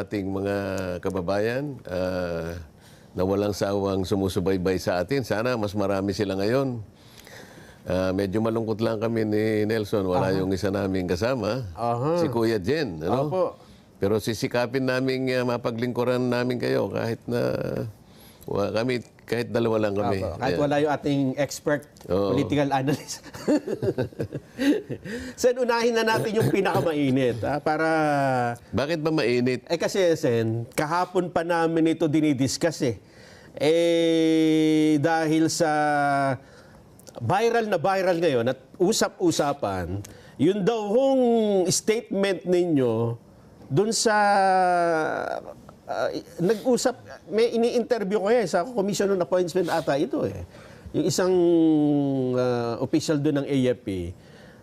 ating mga kababayan na walang sawang sumusubaybay sa atin. Sana mas marami sila ngayon. Medyo malungkot lang kami ni Nelson. Wala yung isa naming kasama, si Kuya Jen. Ano? Opo. Pero sisikapin namin mapaglingkuran namin kayo kahit na kami, kahit dalawa lang kami. Opo. Kahit wala yung ating expert political analyst. Sen, unahin na natin yung pinakamainit. Para... Bakit ba mainit? Kasi, Sen, kahapon pa namin ito dinidiscuss eh. Dahil sa viral na viral ngayon at usap-usapan, yun daw hong statement ninyo dun sa nag-usap, may ini-interview ko sa Commission on Appointments ata ito eh. Yung isang official doon ng AFP.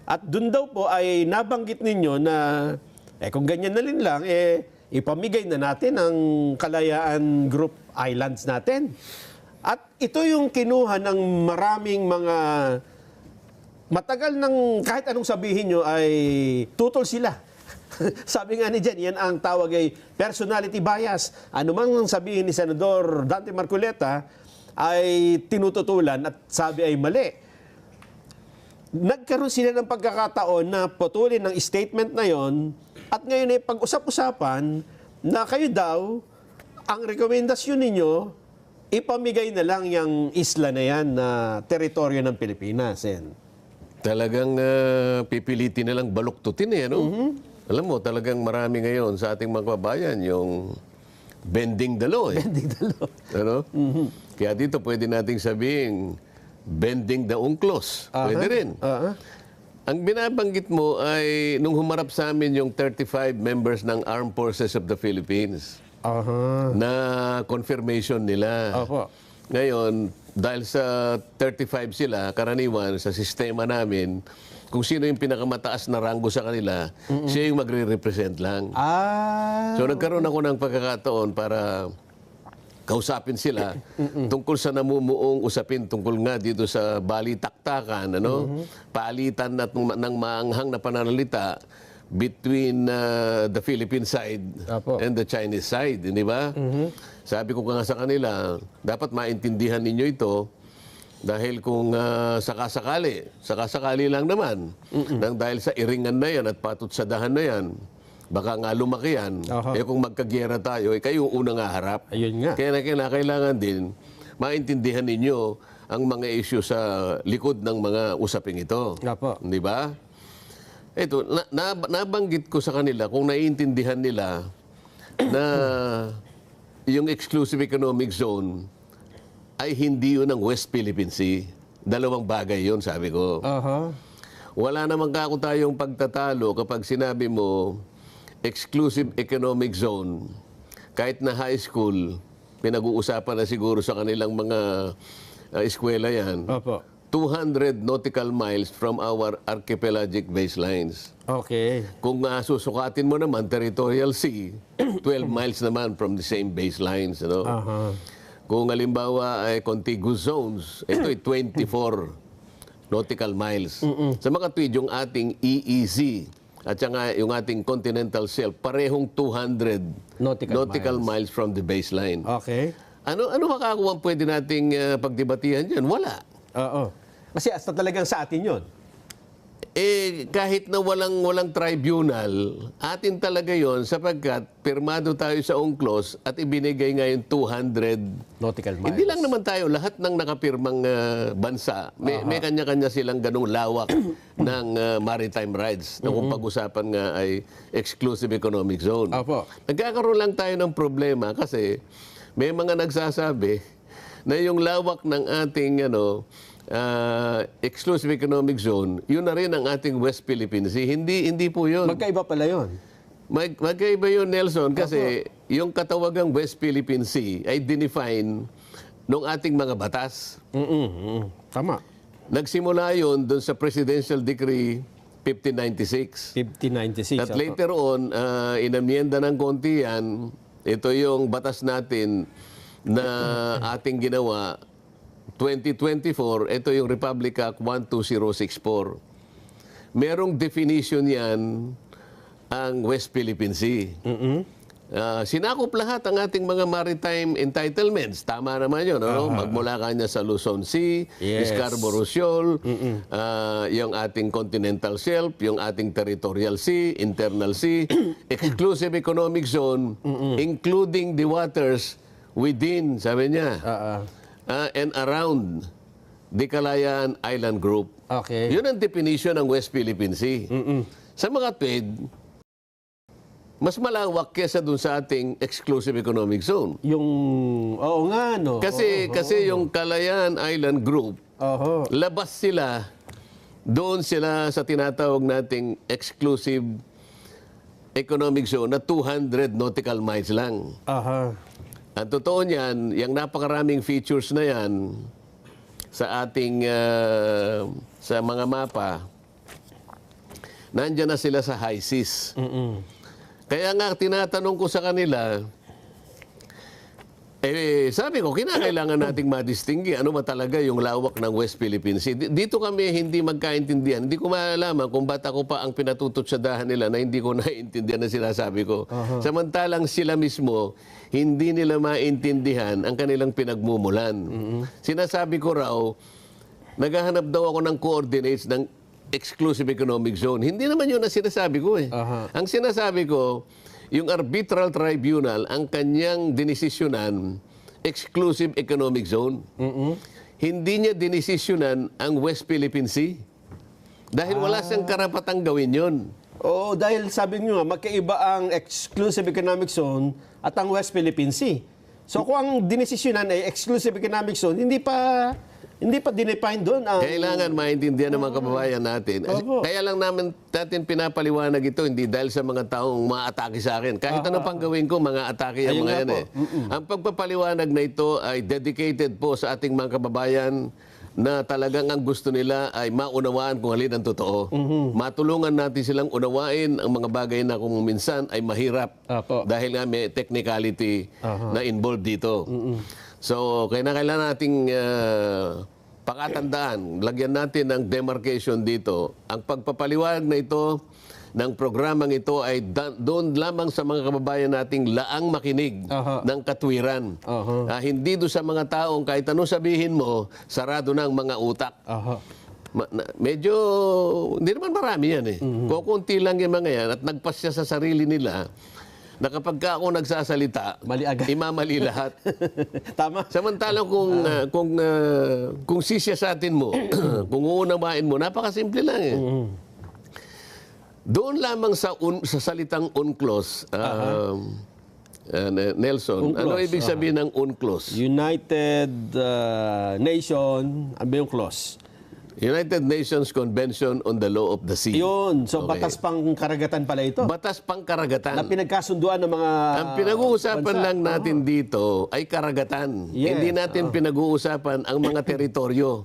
At doon daw po ay nabanggit ninyo na kung ganyan na rin lang, ipamigay na natin ang Kalayaan Group Islands natin. At ito yung kinuha ng maraming mga matagal ng kahit anong sabihin nyo ay tutol sila. Sabi nga ni Jen, yan ang tawag ay personality bias. Ano mang sabihin ni Senador Dante Marcoleta ay tinututulan at sabi ay mali. Nagkaroon sila ng pagkakataon na putulin ng statement na yon at ngayon ay pag-usap-usapan na kayo daw, ang rekomendasyon ninyo, ipamigay na lang yung isla na yan na teritoryo ng Pilipinas. Talagang pipilitin na lang baluktutin no? Alam mo, talagang marami ngayon sa ating mga kababayan yung bending the law. Bending the law. Ano? Kaya dito pwede nating sabihin bending the unclos. Pwede rin. Ang binabanggit mo ay nung humarap sa amin yung 35 members ng Armed Forces of the Philippines na confirmation nila. Opo. Ngayon, dahil sa 35 sila, karaniwan sa sistema namin, kung sino yung pinakamataas na ranggo sa kanila, siya yung magre-represent lang. So nagkaroon ako ng pagkakataon para kausapin sila tungkol sa namumuong usapin tungkol nga dito sa balitaktakan, paalitan ng maanghang na pananalita between the Philippine side and the Chinese side, di ba? Sabi ko nga sa kanila, dapat maintindihan ninyo ito dahil kung sakasakali lang naman, nang dahil sa iringan na yan at patutsadahan na yan, baka nga lumaki yan, kung magkagyera tayo, kayo unang haharap. Ayun nga. Kaya kailangan din maintindihan ninyo ang mga issue sa likod ng mga usaping ito. Di ba? Ito, nabanggit ko sa kanila kung naiintindihan nila na yung exclusive economic zone ay hindi yun ang West Philippine Sea. Dalawang bagay yun, sabi ko. Wala naman kako tayong pagtatalo kapag sinabi mo exclusive economic zone. Kahit na high school, pinag-uusapan na siguro sa kanilang mga eskwela yan. 200 nautical miles from our archipelagic baselines. Kung susukatin mo naman, territorial sea, 12 miles naman from the same baselines. Kung halimbawa ay contiguous zones, ito ay 24 nautical miles. Sa mga tweed, yung ating EEZ at saka yung ating continental shelf, parehong 200 nautical miles from the baseline. Ano makakuha pwede nating pagdebatihan dyan? Wala. Kasi hasta talagang sa atin yun. Kahit na walang tribunal, atin talaga yon sapagkat pirmado tayo sa UNCLOS at ibinigay ngayon 200 nautical miles. Hindi lang naman tayo, lahat ng nakapirmang bansa, may kanya-kanya silang ganung lawak ng maritime rights na kung pag-usapan nga ay exclusive economic zone. Nagkakaroon lang tayo ng problema kasi may mga nagsasabi na yung lawak ng ating exclusive economic zone, yun na rin ang ating West Philippine Sea. Hindi po yun. Magkaiba pala yun. Magkaiba yun, Nelson, kasi yung katawagang West Philippine Sea ay dinefine ng ating mga batas. Tama. Nagsimula yun doon sa Presidential Decree 1596. At later on, inamyenda ng konti yan. Ito yung batas natin na ating ginawa 2024, ito yung Republic Act 12064. Merong definition yan ang West Philippine Sea. Sinakop lahat ang ating mga maritime entitlements. Tama naman yun. Ano? Magmula kanya sa Luzon Sea, Scarborough Shoal, yung ating continental shelf, yung ating territorial sea, internal sea, exclusive economic zone, including the waters within, sabi niya, and around the Kalayaan Island Group. Okay. Yun ang definition ng West Philippine Sea. Sa mga tweed, mas malawak kesa dun sa ating exclusive economic zone. Yung, oo nga, no? Kasi yung Kalayaan Island Group, labas sila, doon sila sa tinatawag nating exclusive economic zone na 200 nautical miles lang. Ang totoo niyan, yung napakaraming features na yan sa ating, sa mga mapa, nandyan na sila sa high seas. Kaya nga, tinatanong ko sa kanila, sabi ko, kinakailangan nating madistinggi ano ba talaga yung lawak ng West Philippine Sea. Dito kami hindi magkaintindihan. Hindi ko malalaman kung ba't ako pa ang pinatututsadahan nila na hindi ko naiintindihan na sinasabi ko. Samantalang sila mismo, hindi nila maintindihan ang kanilang pinagmumulan. Sinasabi ko raw, naghahanap daw ako ng coordinates ng exclusive economic zone. Hindi naman yun ang sinasabi ko eh. Ang sinasabi ko, yung arbitral tribunal, ang kanyang dinesisyonan, exclusive economic zone. Hindi niya dinesisyonan ang West Philippine Sea. Dahil wala siyang karapatang gawin yun. Oo, dahil sabi niyo nga, magkaiba ang exclusive economic zone at ang West Philippine Sea. So kung ang dinesisyonan ay exclusive economic zone, hindi pa dinefine doon ang... Kailangan maintindihan ng mga kababayan natin. Kaya lang natin pinapaliwanag ito, hindi dahil sa mga taong maatake sa akin. Kahit ano pang gawin ko, mga atake yung mga yan eh. Ang pagpapaliwanag na ito ay dedicated po sa ating mga kababayan na talagang ang gusto nila ay maunawaan kung alin ang totoo. Matulungan natin silang unawain ang mga bagay na kung minsan ay mahirap. Dahil nga may technicality na involved dito. So, kailangan nating pakatandaan, lagyan natin ng demarcation dito. Ang pagpapaliwanag na ito, ng programang ito ay doon lamang sa mga kababayan nating laang makinig ng katwiran. Hindi doon sa mga taong kahit anong sabihin mo, sarado ng mga utak. Medyo, hindi naman marami yan eh. Kukunti lang yung mga yan at nagpasya sa sarili nila na kapag ako nagsasalita, mali agad. imamali lahat. Tama. Samantalang kung sisyasatin mo, kung uunawain mo, napakasimple lang eh. Doon lamang sa salitang UNCLOS, Nelson, ano ibig sabihin ng UNCLOS? United Nation, ano ba yung clause? United Nations Convention on the Law of the Sea. Yun. So, batas pang karagatan pala ito. Batas pang karagatan. Na pinagkasunduan ng mga ang pinag-uusapan lang natin dito ay karagatan. Hindi natin pinag-uusapan ang mga teritoryo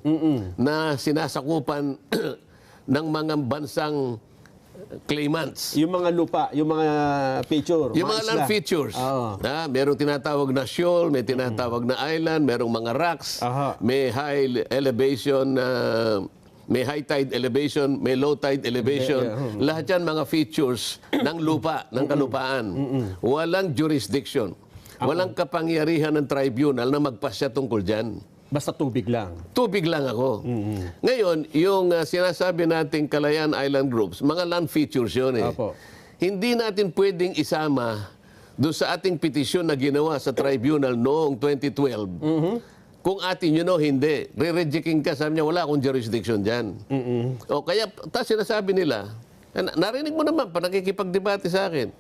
na sinasakupan ng mga bansang claimants. Yung mga lupa, yung mga feature. Yung mga land features. Merong tinatawag na shoal, may tinatawag na island, merong mga rocks, may high elevation, may high tide elevation, may low tide elevation. Lahat yan mga features ng lupa, ng kalupaan. Walang jurisdiction. Walang kapangyarihan ng tribunal na magpasya tungkol dyan. Basta tubig lang. Tubig lang ako. Ngayon, yung sinasabi nating Kalayaan Island Groups, mga land features yun eh. Hindi natin pwedeng isama doon sa ating petisyon na ginawa sa tribunal noong 2012. Kung atin yun o hindi, re-rejecting ka, sabi niya, wala akong jurisdiction dyan. O kaya, sinasabi nila, narinig mo naman, pa nakikipagdebate sa akin,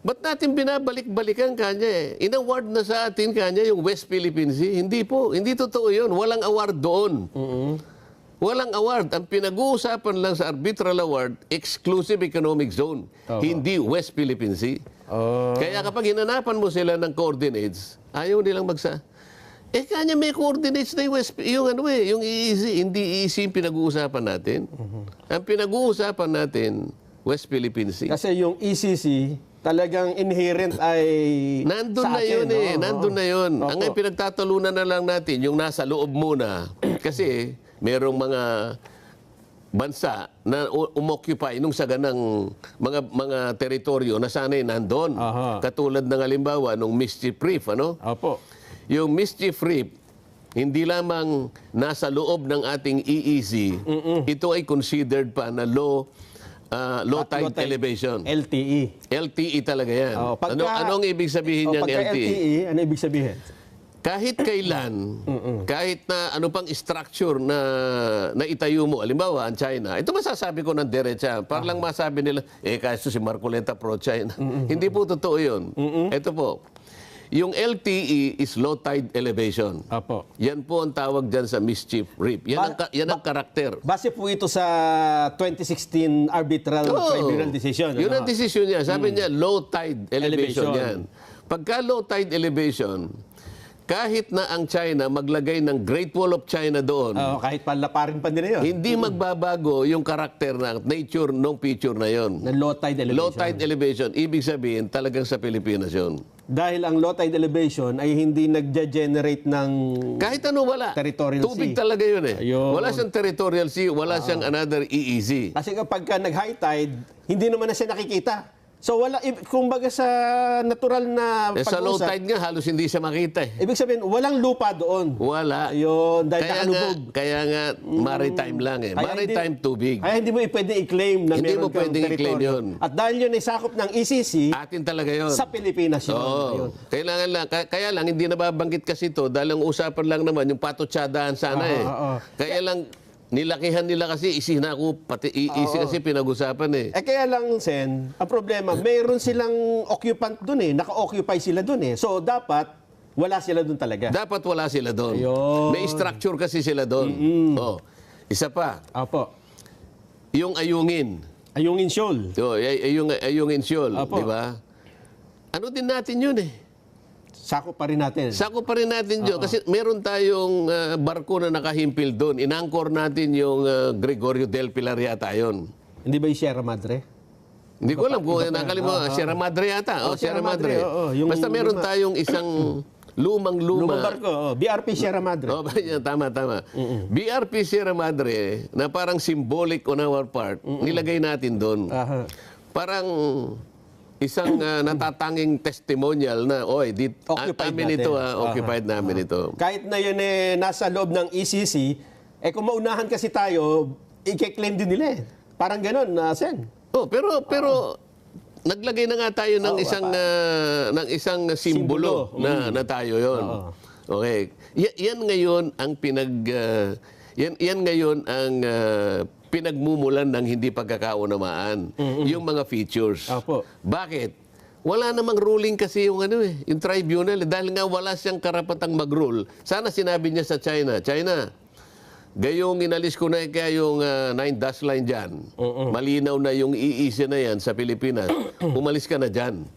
ba't natin binabalik-balikan kanya eh? In-award na sa atin kanya yung West Philippine Sea. Hindi po. Hindi totoo yun. Walang award doon. Walang award. Ang pinag-uusapan lang sa arbitral award, exclusive economic zone. Hindi West Philippine Sea. Kaya kapag hinanapan mo sila ng coordinates, ayaw nilang kanya may coordinates na yung EEZ. Hindi EEZ yung pinag-uusapan natin. Ang pinag-uusapan natin, West Philippine Sea. Kasi yung ECC, talagang inherent ay nandun na yun eh. Nandun na yun. Ang pinagtatalunan na lang natin, yung nasa loob muna. Kasi merong mga bansa na umoccupy nung saganang mga teritoryo na sanay nandoon. Aha. Katulad ng halimbawa nung Mischief Reef, ano? Opo. Yung Mischief Reef, hindi lamang nasa loob ng ating EEZ, ito ay considered pa na low tide elevation. LTE. LTE talaga yan. Oh, pagka- Anong ibig sabihin niyang Pagka LTE? LTE, ano ibig sabihin? Kahit kailan, kahit na ano pang structure na itayo mo, halimbawa ang China, ito masasabi ko ng diretsa, para lang masabi nila, kaso si Marcoleta pro-China. Hindi po totoo yun. Ito po, yung LTE is low tide elevation. Opo. Yan po ang tawag dyan sa Mischief Reef. Yan ang karakter. Base po ito sa 2016 arbitral tribunal decision. Yun ang ano? decision niya. Sabi niya, low tide elevation Elevation. yan. Pagka low tide elevation, kahit na ang China maglagay ng Great Wall of China doon, Kahit palaparin pa nila yun. hindi magbabago yung karakter na nature ng picture na yon. Na low tide elevation. Low tide elevation, ibig sabihin talagang sa Pilipinas yun. Dahil ang low tide elevation ay hindi nagge-generate ng Kahit ano wala. Territorial Tubig sea. talaga yun eh. Ayun. Wala siyang territorial sea, wala siyang another EEZ. Kasi kapag nag-high tide, hindi naman na siya nakikita. So kumbaga sa natural na Sa low pag-usap, tide nga, halos hindi siya makita eh. ibig sabihin, walang lupa doon. Wala. Ayun, dahil nakalubog. Kaya nga, maritime lang eh. Kaya Maritime tubig. Kaya hindi mo pwede i-claim na Hindi meron mo kang pwedeng i-claim teritoryo. yun. At dahil yun ay sakop ng ECC, Atin talaga yun. sa Pilipinas yun. Oo. Ayun. Kailangan lang, kaya lang, hindi nababanggit kasi ito dahil ang usapan lang naman, yung patutsadahan sana eh. Kaya lang, nilakihan nila kasi, isinako, pati isi kasi pinag-usapan eh. Kaya lang, Sen, ang problema, mayroon silang occupant dun eh. Naka-occupy sila dun eh. So, dapat, wala sila dun talaga. Dapat wala sila doon. Ayun. May structure kasi sila doon. Oh. Isa pa, Apo. yung ayungin. Ayungin Shoal. Oh, ayungin shoal, Apo. di ba? Ano din natin yun eh. Sakop pa rin natin. Sako pa rin natin yun. Kasi meron tayong barko na nakahimpil doon. Inangkor natin yung Gregorio del Pilar yata yun. Hindi ba yung Sierra Madre? Hindi ko alam kung nakalimutan. Sierra Madre yata. Sierra Sierra Madre. Madre, oo. Yung Basta meron tayong isang lumang-luma. Lumang barko. BRP Sierra Madre. Oh, tama. BRP Sierra Madre na parang symbolic on our part, nilagay natin doon. Aha. Parang isang natatanging testimonial na, Occupied amin natin. ito, occupied namin ito. Kahit na yun eh, nasa loob ng ECC, kung maunahan kasi tayo, i-claim din nila eh. Parang ganun, Sen. Oh, pero naglagay na nga tayo ng isang simbolo na tayo 'yon. Okay. Yan ngayon ang yan ngayon ang pinagmumulan ng hindi pagkakaunamaan, yung mga features. Opo. Bakit? Wala namang ruling kasi yung yung tribunal dahil nga wala siyang karapatang mag-rule. Sana sinabi niya sa China, gayong inalis ko na kaya yung 9 dash line dyan. Malinaw na yung EEZ na yan sa Pilipinas. Umalis ka na dyan.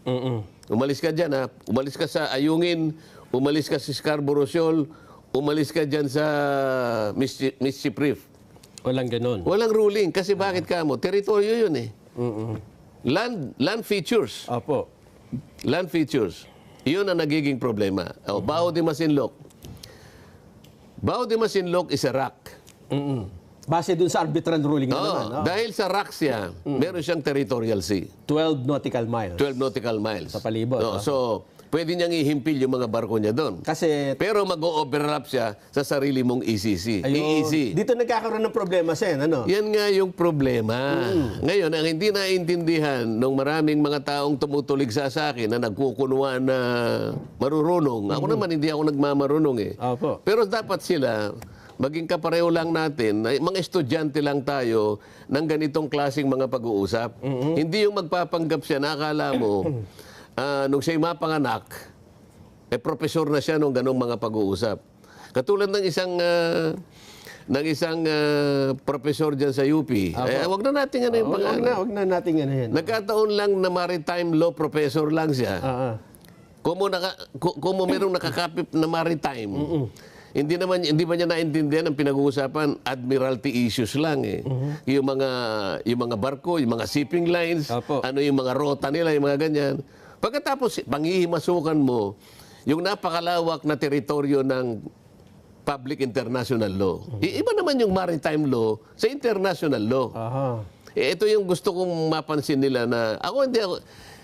Umalis ka dyan ha. Umalis ka sa Ayungin, umalis ka sa Scarborough Shoal, umalis ka dyan sa Mischief Reef. Walang ganun. Walang ruling. Kasi bakit ka mo? Teritoryo yun eh. Land features. Opo. Land features. Yun ang nagiging problema. Bao de Masinloc. Bao de Masinloc is a rock. Base dun sa arbitral ruling na naman. Oo, dahil sa rock siya, meron siyang territorial sea. 12 nautical miles. 12 nautical miles. Sa palibot, Oo, so, pwede niyang ihimpil yung mga barko niya doon. Kasi, Pero mag-o-overlap siya sa sarili mong ECC. EEZ. dito nagkakaroon ng problema, Sen. Ano? Yan nga yung problema. Ngayon, ang hindi naiintindihan ng maraming mga taong tumutulig sa akin na nagkukunwa na marurunong. Ako naman, hindi ako nagmamarunong eh. Opo. Pero dapat sila, maging kapareho lang natin, mga estudyante lang tayo ng ganitong klaseng mga pag-uusap. Hindi yung magpapanggap siya na akala mo, nung siya'y mapanganak, profesor na siya nung ganong mga pag-uusap. Katulad ng isang profesor dyan sa UP. Wag na natin yung pangalan. Wag na natin yan. Nagkataon lang na maritime law professor lang siya. Kung merong nakakapit na maritime, hindi ba niya naintindihan ang pinag-uusapan admiralty issues lang eh. Yung mga barko, yung mga shipping lines, Opo. yung mga rota nila, yung mga ganyan. Pagkatapos panghihimasukan mo yung napakalawak na teritoryo ng public international law. Iba naman yung maritime law sa international law. Aha. Ito yung gusto kong mapansin nila na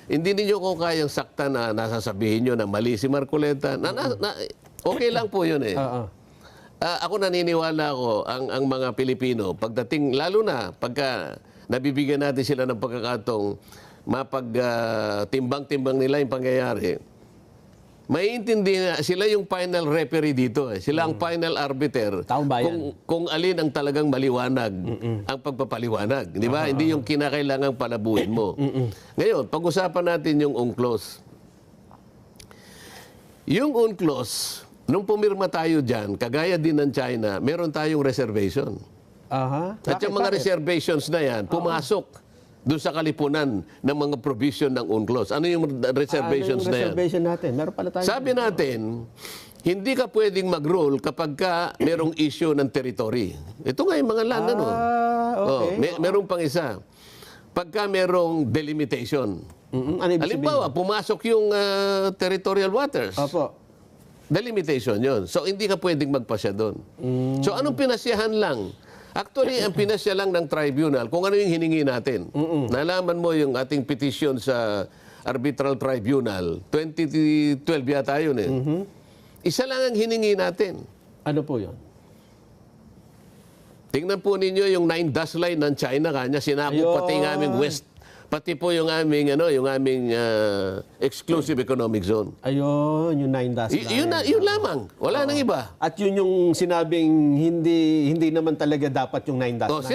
hindi ninyo ko kayang sakta na nasasabihin nyo na mali si Marcoleta. Okay lang po yun eh. Ako naniniwala ako, ang mga Pilipino, pagdating, lalo na pagka nabibigyan natin sila ng pagkakatong mapag-timbang-timbang nila yung pangyayari, maiintindihan sila yung final referee dito. Sila ang final arbiter kung alin ang talagang maliwanag ang pagpapaliwanag. Di ba? Hindi yung kinakailangang palabuhin mo. Ngayon, pag-usapan natin yung UNCLOS. Yung UNCLOS, nung pumirma tayo dyan, kagaya din ng China, meron tayong reservation. Aha. At yung mga reservations na yan, pumasok doon sa kalipunan ng mga provision ng UNCLOS. Ano yung reservations na yan? Reservation natin? Meron pala tayo. Sabi natin, hindi ka pwedeng mag-rule kapag ka merong issue ng territory. Ito nga yung mga land, ano? Okay. Merong pang isa. Pagka merong delimitation. Ano ibig Halimbawa, pumasok yung territorial waters. Opo. Delimitation yon. So, hindi ka pwedeng magpasya doon. So, anong pinasyahan lang? Actually, ang pinasya lang ng tribunal, kung ano yung hiningi natin. Nalaman mo yung ating petition sa arbitral tribunal, 2012 yata yun eh. Isa lang ang hiningi natin. Ano po yun? Tingnan po ninyo yung 9 dash line ng China kanya, sinakop pati ng aming west. Pati po yung aming exclusive economic zone. Ayun, yung 9 dash line. Yun lamang. Wala nang iba. At yun yung sinabing hindi naman talaga dapat yung 9 dash line.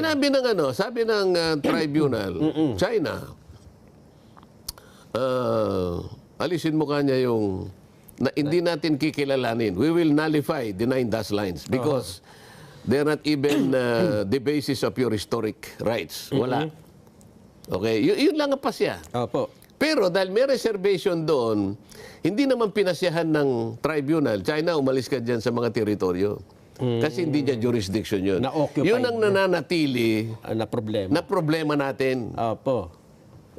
Sabi ng tribunal, China, alisin mo kanya yung hindi natin kikilalanin. We will nullify the 9 dash lines because they're not even the basis of your historic rights. Wala. Okay, yun lang ang pasya. Opo. Pero dahil may reservation doon, hindi naman pinasyahan ng tribunal, China, umalis ka dyan sa mga teritoryo. Kasi hindi niya jurisdiction yun. Yun ang nananatili na problema natin. Opo.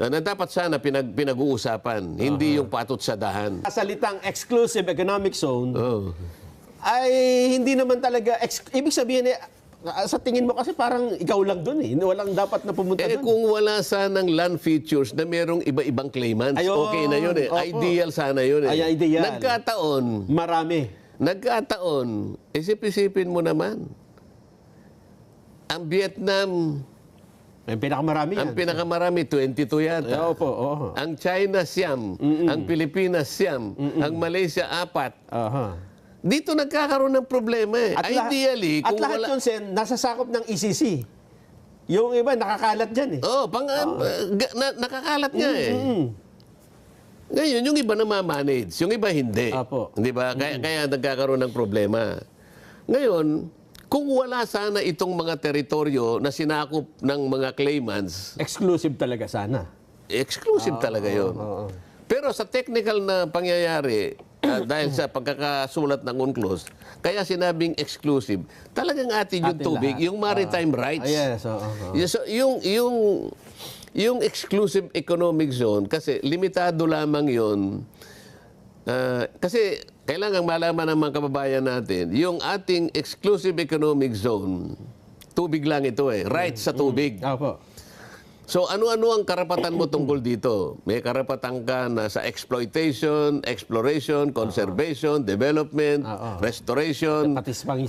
Na dapat sana pinag-uusapan, hindi yung patot sa dahan. Salitang exclusive economic zone ay hindi naman talaga, ibig sabihin sa tingin mo kasi parang ikaw lang doon eh. Walang dapat na pumunta doon. Kung wala sanang land features na merong iba-ibang claimants, okay na yun eh. Opo. Ideal sana yun eh. Ay, ideal. Nagkataon, isip-isipin mo naman, ang Vietnam, ang pinakamarami, 22 yata. Opo. Ang China, siyam. Ang Pilipinas, siyam. Ang Malaysia, 4. Dito nagkakaroon ng problema eh. Ideally, kung lahat yun, Sen, nasasakop ng ECC. Yung iba, nakakalat dyan eh. Nakakalat nga eh. Ngayon, yung iba namamanage, yung iba hindi. Di ba? Kaya nagkakaroon ng problema. Ngayon, kung wala sana itong mga teritoryo na sinakop ng mga claimants, exclusive talaga sana. Exclusive talaga yun. Pero sa technical na pangyayari, dahil sa pagkakasulat ng UNCLOS, kaya sinabing exclusive, talagang atin yung tubig, yung maritime rights. So, yung exclusive economic zone, kasi limitado lamang yun. Kasi kailangan malaman ng mga kababayan natin, yung ating exclusive economic zone, tubig lang ito eh, rights sa tubig. So ano-ano ang karapatan mo tungkol dito? May karapatan ka na sa exploitation, exploration, conservation, development, restoration,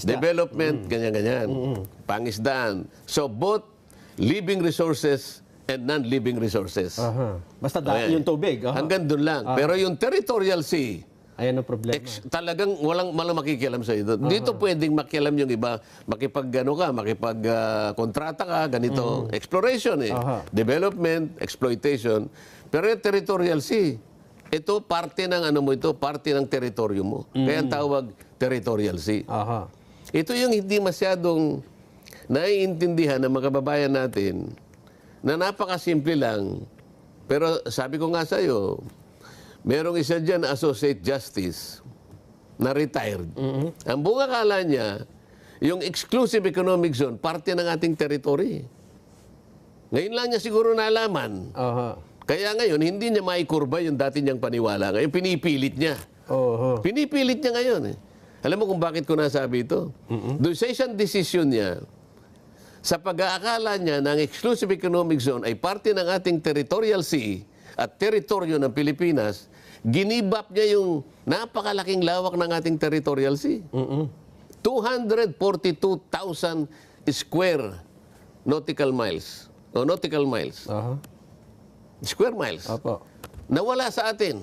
development, ganyan-ganyan. Pangisdaan. So both living resources and non-living resources. Basta yung tubig. Hanggang doon lang. Pero yung territorial sea, ayan ang problema. Talagang walang makikialam sa ito. Dito pwedeng makialam yung iba, makipag-kontrata ka, ganito. Exploration eh. Development, exploitation. Pero yung territorial sea, ito parte ng parte ng teritoryo mo. Kaya ang tawag territorial sea. Ito yung hindi masyadong naiintindihan ng mga kababayan natin na napakasimple lang. Pero sabi ko nga sa'yo, merong isa dyan na associate justice na retired. Ang buong akala niya, yung exclusive economic zone, parte ng ating territory. Ngayon lang niya siguro nalaman. Kaya ngayon, hindi niya maikurba yung dati niyang paniwala. Ngayon, pinipilit niya. Pinipilit niya ngayon eh. Alam mo kung bakit ko nasabi ito? Doon sa isang desisyon niya, sa pag-aakala niya na ang exclusive economic zone ay parte ng ating territorial sea at teritoryo ng Pilipinas, ginibap niya yung napakalaking lawak ng ating territorial sea. 242,000 square nautical miles. O nautical miles. Square miles. Opo. Nawala sa atin.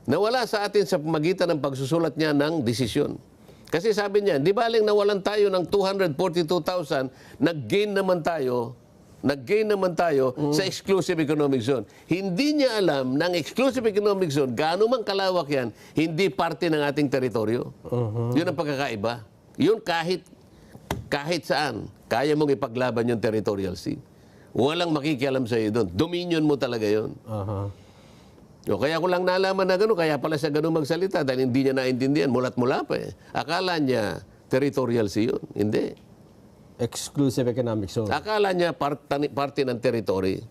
Nawala sa atin sa pamagitan ng pagsusulat niya ng desisyon. Kasi sabi niya, di baling nawalan tayo ng 242,000, nag-gain naman tayo sa exclusive economic zone. Hindi niya alam na ang exclusive economic zone, gaano man kalawak yan, hindi parte ng ating teritoryo. Yun ang pagkakaiba. Yun kahit saan, kaya mong ipaglaban yung territorial sea. Walang makikialam sa iyo doon. Dominion mo talaga yun. O, kaya ko lang nalaman na gano'n, kaya pala siya gano'n magsalita dahil hindi niya naintindihan, mulat-mula pa eh. Akala niya territorial sea yun. Hindi. Exclusive economic zone. Akala niya parte ng territory.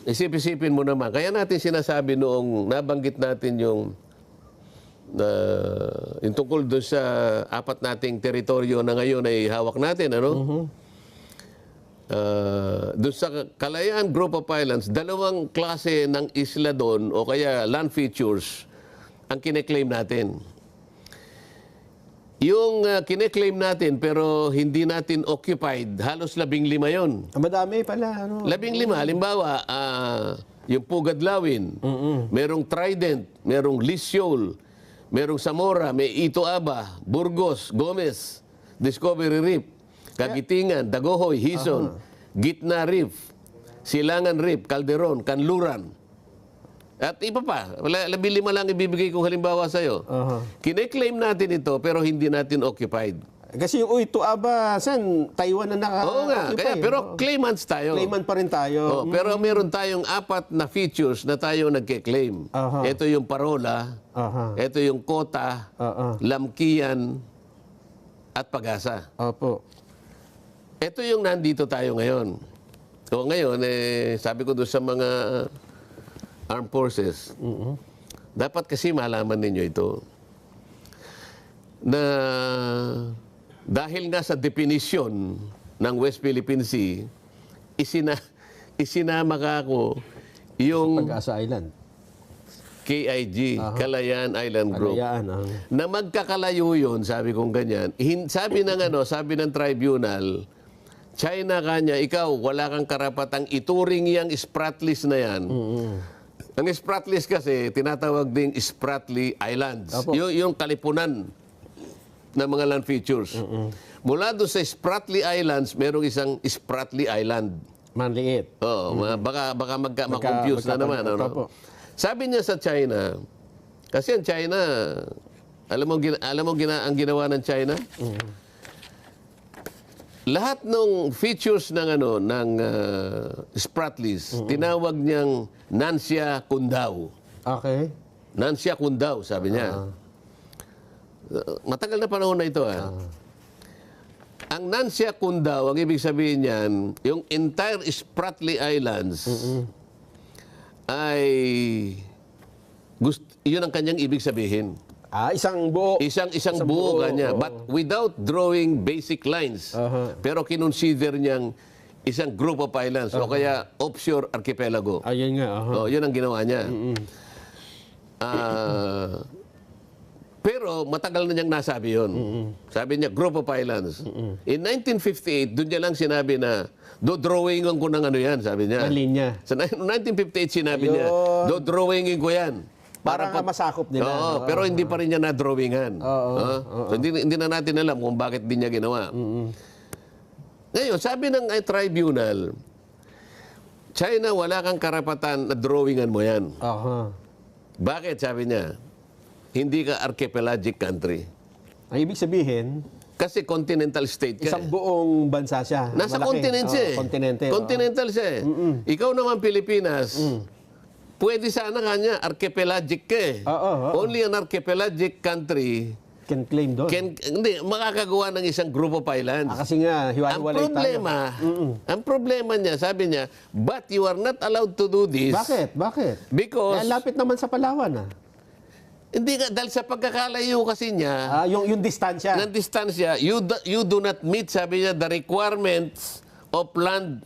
Isip-isipin mo naman. Kaya natin sinasabi noong nabanggit natin yung tungkol doon sa apat nating teritoryo na ngayon ay hawak natin, ano? Doon sa Kalayaan Group of Islands, dalawang klase ng isla doon o kaya land features ang kineklaim natin. Yung kineklaim natin pero hindi natin occupied, halos 15 yon. Madami pala. Ano? 15, halimbawa, yung Pugadlawin, merong Trident, merong Lisyol, merong Zamora, may Ito Aba, Burgos, Gomez, Discovery Reef, Kagitingan, Dagohoy, Hison, Gitna Reef, Silangan Reef, Calderon, Kanluran. At iba pa, 15 lang ibibigay kong halimbawa sa'yo. Kine-claim natin ito pero hindi natin occupied. Kasi yung Ito Aba, Sen, Taiwan na Oo nga, kaya, pero claimants tayo. Claimant pa rin tayo. Pero meron tayong 4 na features na tayo nagke-claim. Ito yung Parola, ito yung Kota, Lamkian, at Pag-asa. Opo. Ito yung nandito tayo ngayon. O ngayon, sabi ko doon sa mga armed forces, dapat kasi malaman ninyo ito, na dahil nga sa definition ng West Philippine Sea, isinama ka ako yung Pag-asa Island. KIG, Kalayaan Island Group. Kalayaan, Na magkakalayo yun, sabi kong ganyan. Sabi ng tribunal, China kanya, ikaw, wala kang karapatang ituring yung Spratlys na yan. Ang Spratlys kasi, tinatawag ding Spratly Islands. Yung kalipunan ng mga land features. Mula doon sa Spratly Islands, merong isang Spratly Island. Manliit. Oo, baka ma-confuse na naman. Ano? Sabi niya sa China, kasi ang China, alam mo ang ginawa ng China? Lahat ng features ng Spratlys, tinawag niyang Nansya Kundao. Okay. Nansya Kundao, sabi niya. Matagal na panahon na ito. Ang Nansya Kundao, ang ibig sabihin niyan, yung entire Spratly Islands ay yun ang kanyang ibig sabihin. Isang buo. Isang buo kanya. But without drawing basic lines. Pero kinonsider niyang isang group of islands o kaya offshore archipelago. Ayun nga. Yun ang ginawa niya. Pero matagal na niyang nasabi yun. Sabi niya, group of islands. In 1958, doon niya lang sinabi na, do-drawingin ko ng ano yan, sabi niya. Ang linya. Sa 1958, sinabi niya, do-drawingin ko yan. Para masakop nila. Pero hindi pa rin niya na-drawingan. So, hindi na natin alam kung bakit din niya ginawa. Ngayon, sabi ng tribunal, China, wala kang karapatan na drawingan mo yan. Bakit, sabi niya? Hindi ka archipelagic country. Ang ibig sabihin, kasi continental state ka. isang buong bansa siya. Nasa continent siya. Continental siya. Ikaw naman Pilipinas, pwede sana kanya archipelagic ka eh. Only an archipelagic country can claim doon. Hindi, makakagawa ng isang group of islands. Kasi nga, hiwa-hiwalay tayo. Ang problema niya, sabi niya, but you are not allowed to do this. Bakit? Because lapit naman sa Palawan Hindi nga, dahil sa pagkakalayo kasi niya, Yung distansya. ng distansya, you do not meet, sabi niya, the requirements of land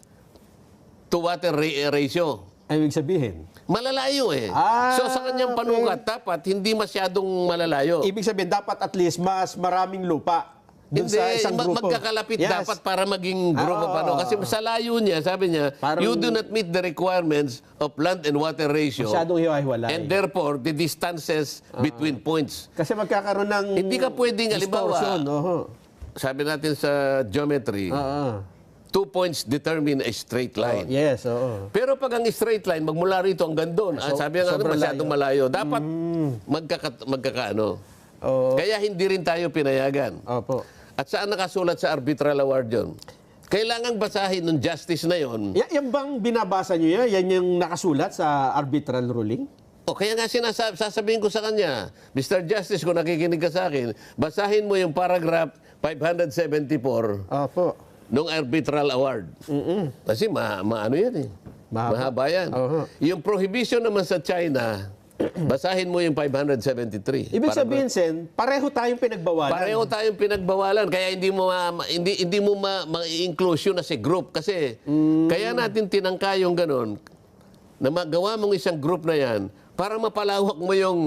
to water ratio. Ay, ibig sabihin. Malalayo eh. So sa kanyang panukat, dapat hindi masyadong malalayo. Ibig sabihin, dapat at least mas maraming lupa. Dun Hindi, sa isang grupo. magkakalapit Yes. dapat para maging grupo Oo. pa. No? Kasi sa layo niya, sabi niya, Parang- you do not meet the requirements of land and water ratio. Masyadong hiwa-hiwalay. And therefore, the distances between points. Kasi magkakaroon ng Hindi ka pwedeng, halimbawa, distortion. Oho. sabi natin sa geometry, 2 points determine a straight line. Yes, oo. Pero pag ang straight line, magmula rito hanggang doon, sabi nga sobrang masyadong malayo, dapat magkakaano. Oo. Kaya hindi rin tayo pinayagan. Opo. At saan nakasulat sa arbitral award yun? Kailangang basahin ng justice na yon. Yan bang binabasa nyo yan? Yan yung nakasulat sa arbitral ruling? O kaya nga sasabihin ko sa kanya, Mr. Justice, kung nakikinig ka sa akin, basahin mo yung paragraph 574 Opo. nung arbitral award. Kasi ano yan eh. Mahaba yan. Oho. Yung prohibition naman sa China, basahin mo yung 573. Ibig sabihin, Sen, pareho tayong pinagbawalan. Pareho tayong pinagbawalan kaya hindi mo ma-include yun as a group kasi kaya natin tinangka yung ganun na magawa mong isang group na yan para mapalawak mo yung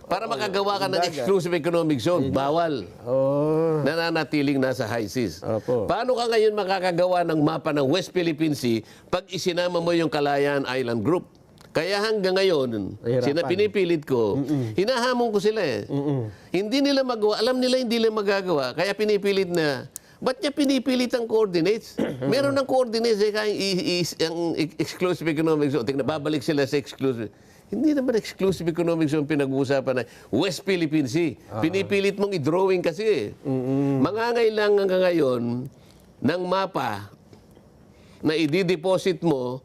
para makagawa ka ng exclusive economic zone. Bawal. Oh. Nananatiling nasa high seas. Opo. Paano ka ngayon makakagawa ng mapa ng West Philippine Sea pag isinama mo yung Kalayaan Island Group? Kaya hanggang ngayon, pinipilit ko, hinahamon ko sila eh. Hindi nila magawa, alam nila hindi nila magagawa, kaya pinipilit na. Ba't niya pinipilit ang coordinates? Meron ng coordinates eh, kaya ang exclusive economic zone. Tingnan, babalik sila sa exclusive. Hindi naman exclusive economic zone pinag-uusapan na West Philippine Sea. Pinipilit mong i-drawing kasi eh. Mangangailangan ka ngayon ng mapa na i-deposit mo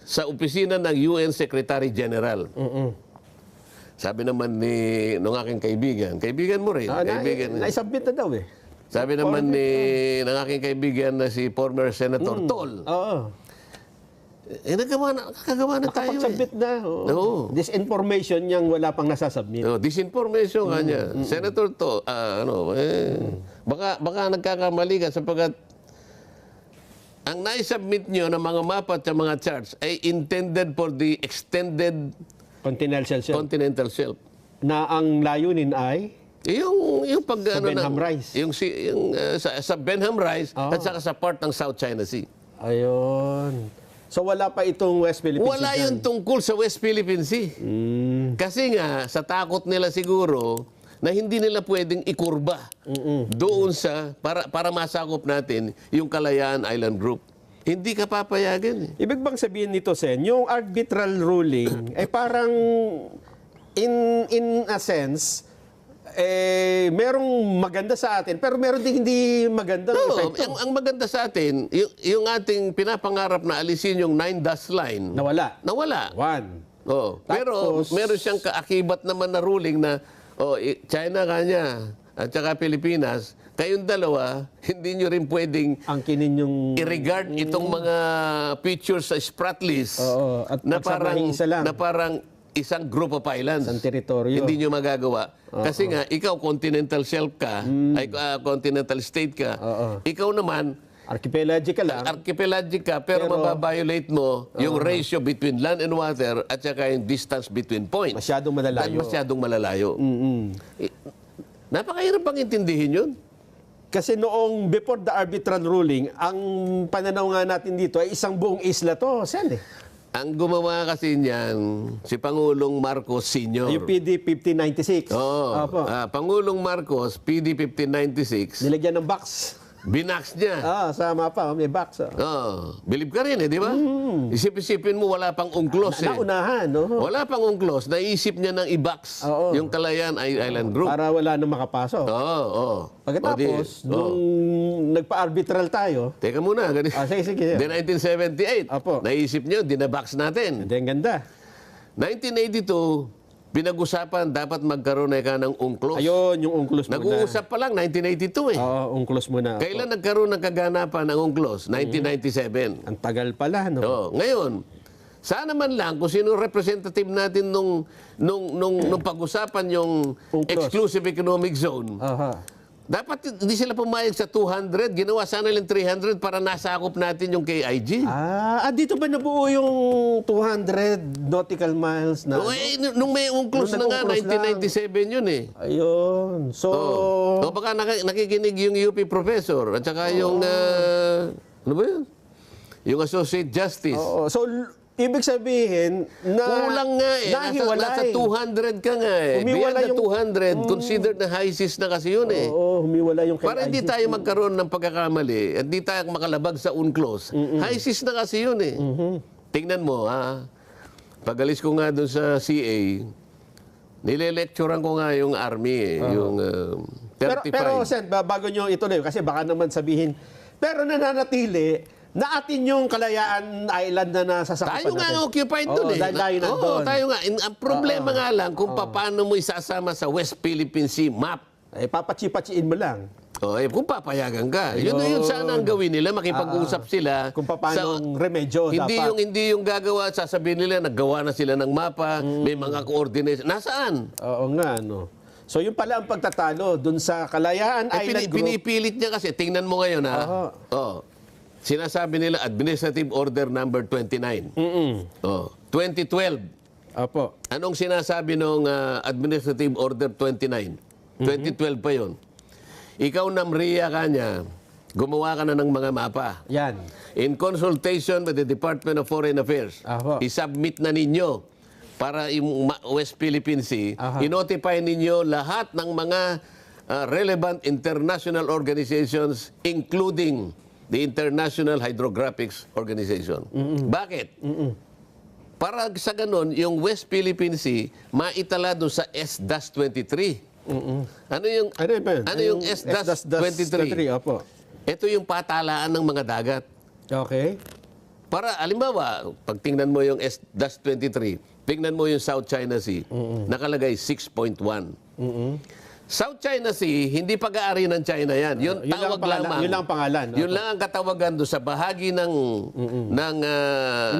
sa opisina ng UN Secretary General. Sabi naman nung aking kaibigan mo rin. Na-submit na daw eh. Sabi naman ng aking kaibigan na si former Senator Tol. Oo. Nakagawa na tayo Nakapag-submit na. Oo. Oo. Disinformation niyang wala pang nasasubmit. Disinformation kanya. Senator Tol, baka nagkakamali ka sapagkat ang naisubmit nyo ng mga mapa at mga charts ay intended for the extended Continental shelf. Na ang layunin ay yung pag sa Benham Rise. Sa Benham Rise at saka sa part ng South China Sea. Ayun. So wala pa itong West Philippine Sea. Wala yung tungkol sa West Philippine Sea. Kasi nga sa takot nila siguro na hindi nila pwedeng ikurba doon sa para masakop natin yung Kalayaan Island Group. Hindi ka papayagan eh. Ibig bang sabihin nito, Sen, yung arbitral ruling ay parang in a sense merong maganda sa atin pero meron din hindi magandang epekto. Ang maganda sa atin, yung ating pinapangarap na alisin yung 9-dash line. Nawala. One. Pero meron siyang kaakibat naman na ruling na China kanya at saka Pilipinas, kayong dalawa, hindi nyo rin pwedeng angkinin yung i-regard itong mga features sa Spratlys at na parang isang group of islands. Isang teritoryo. Hindi nyo magagawa. Kasi nga, ikaw continental shelf ka, ay continental state ka. Ikaw naman, archipelagic ka lang. Archipelagic ka, pero mababiolate mo yung ratio between land and water at saka yung distance between points. Masyadong malalayo. Masyadong malalayo. Napakahirap pang intindihin yun. Kasi noong before the arbitral ruling, ang pananaw nga natin dito ay isang buong isla to, Sen eh. Ang gumawa kasi niyan, si Pangulong Marcos Sr. Yung PD 1596. Opo. Pangulong Marcos, PD 1596. Nilagyan ng box. Binax niya. Sa mapa, may box. Believe ka rin eh, di ba? Isip-isipin mo, wala pang ungklos eh. Naunahan, no? Wala pang ungklos. Naisip niya ng i-box yung Kalayaan Island Group. Para wala nang makapasok. Pagkatapos, nung nagpa-arbitral tayo. Teka muna. Sige. Then 1978, naisip niyo, dinabox natin. Hindi, ang ganda. 1982, pinag-usapan, dapat magkaroon ka ng UNCLOS. Ayun, yung UNCLOS muna. Nag-uusap pa lang, 1982 eh. UNCLOS muna. Kailan nagkaroon ng kaganapan ng UNCLOS? 1997. Ang tagal pala, no? Ngayon, Sana man lang kung sino representative natin nung pag-usapan yung UNCLOS. exclusive economic zone. Aha. Dapat hindi sila pumayag sa 200, ginawa sana lang 300 para nasakop natin yung KIG. Dito ba nabuo yung 200 nautical miles na? Nung may UNCLOS na nga, nag-UNCLOS lang. 1997 yun eh. Ayun. So, O baka nakikinig yung UP professor at saka yung, ano ba yun? Yung Associate Justice. so ibig sabihin na Kulang nga eh. Nasa 200 ka nga eh. Humiwala Beyond the 200, considered na high seas na kasi yun eh. Oo, humiwala yung Para hindi tayo magkaroon ng pagkakamali at hindi tayo makalabag sa UNCLOS. High seas na kasi yun eh. Tingnan mo ha. Pag-alis ko nga doon sa CA, nile-lecturean ko nga yung Army eh. Yung 35. Pero Sen, bago nyo ituloy, kasi baka naman sabihin, pero nananatili na atin yung Kalayaan Island na nasasakupan Tayo nga natin. occupied doon eh. Dahil tayo nandun. Oo, tayo nga. Ang problema nga lang kung paano mo isasama sa West Philippine Sea map. Papachi-pachiin mo lang. Kung papayagan ka. Yun sana ang gawin nila, makipag-usap sila. Kung paano remedyo dapat. Hindi yung gagawa, sasabihin nila, naggawa na sila ng mapa, may mga coordination. Nasaan? Oo nga, no. So yun pala ang pagtatalo dun sa Kalayaan Island Group. Pinipilit niya kasi, tingnan mo ngayon ha. Sinasabi nila Administrative Order Number 29. 2012. Opo. Anong sinasabi nung Administrative Order 29? 2012 pa yon. Ikaw, Namria kanya, gumawa ka na ng mga mapa. Yan. In consultation with the Department of Foreign Affairs, isubmit na ninyo para yung West Philippine Sea, i-notify ninyo lahat ng mga relevant international organizations, including the International Hydrographics Organization. Bakit? Para sa ganun, yung West Philippine Sea, maitala doon sa S-23. Ano yung S-23? Opo. Ito yung patalaan ng mga dagat. Okay. Para, alimbawa, pag tingnan mo yung S-23, tingnan mo yung South China Sea, nakalagay 6.1. South China Sea, hindi pag-aari ng China yan. Yun tawag lamang. Yun lang pangalan. Yun lang ang katawagan doon sa bahagi ng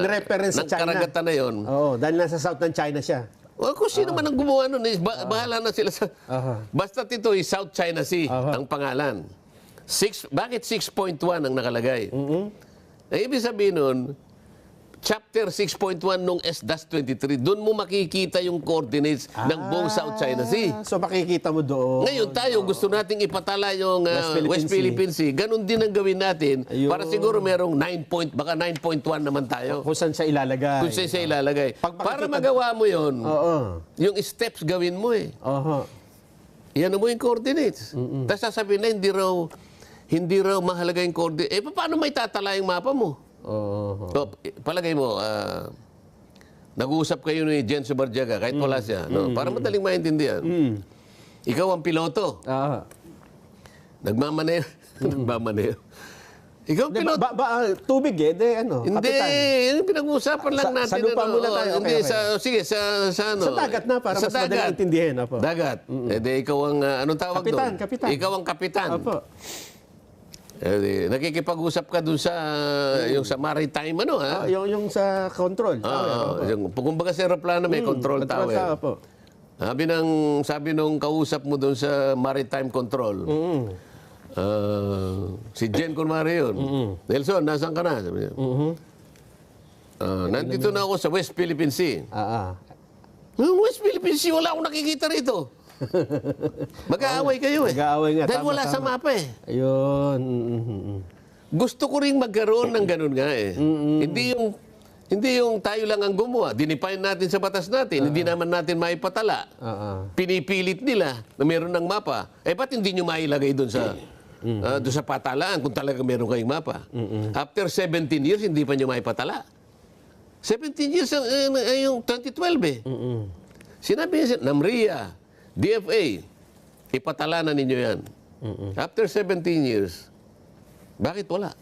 In reference sa China. karagatan na yun. Oo, dahil nasa south ng China siya. Well, kung sino man ang gumawa nun, bahala na sila sa... Basta ito is South China Sea ang pangalan. Bakit 6.1 ang nakalagay? Ang ibig sabihin nun, Chapter 6.1 nung S-23, doon mo makikita yung coordinates ng buong South China Sea. So makikita mo doon. Ngayon tayo, gusto nating ipatala yung West Philippine Sea. Ganon din ang gawin natin para siguro merong 9.1 naman tayo. Kung saan siya ilalagay. Kung saan siya ilalagay. Para magawa mo yon, yung steps gawin mo eh. Yan mo yung coordinates. Tapos sasabihin na hindi raw mahalaga yung coordinates. Paano may tatala yung mapa mo? So, palagay mo, nag-uusap kayo ni Jen Subarjaga, kahit wala siya, no? Para madaling maintindihan. Ikaw ang piloto. Nagmamaneho. Nagmamaneho. Ikaw ang piloto. Tubig kapitan. Hindi, yung pinag-uusapan lang natin. Sa lupa muna tayo. Hindi, sige, sa ano. Sa dagat na, para mas madaling intindihin. Dagat. Ikaw ang, anong tawag doon? Kapitan. Ikaw ang kapitan. Opo. Nakikipag-usap ka dun sa yung sa maritime ha? Yung sa control tower. Kumbaga sa aeroplano may control tower. Sabi nung kausap mo dun sa maritime control. Si Jen kunwari yun. Nelson, nasaan ka na? Sabi niya. Nandito na ako sa West Philippine Sea. West Philippine Sea, wala akong nakikita rito. Mag-aaway kayo eh. Mag-aaway nga. Dahil wala sa mapa eh. Ayun. Gusto ko ring magkaroon ng ganun nga eh. Hindi yung tayo lang ang gumawa. Dinipine natin sa batas natin. Hindi naman natin maipatala. Pinipilit nila na meron ng mapa. Ba't hindi nyo mailagay doon sa patalaan kung talaga meron kayong mapa? After 17 years, hindi pa nyo maipatala. 17 years yung 2012 eh. Sinabi niya, Namria, DFA, ipatala na ninyo yan. After 17 years, bakit wala?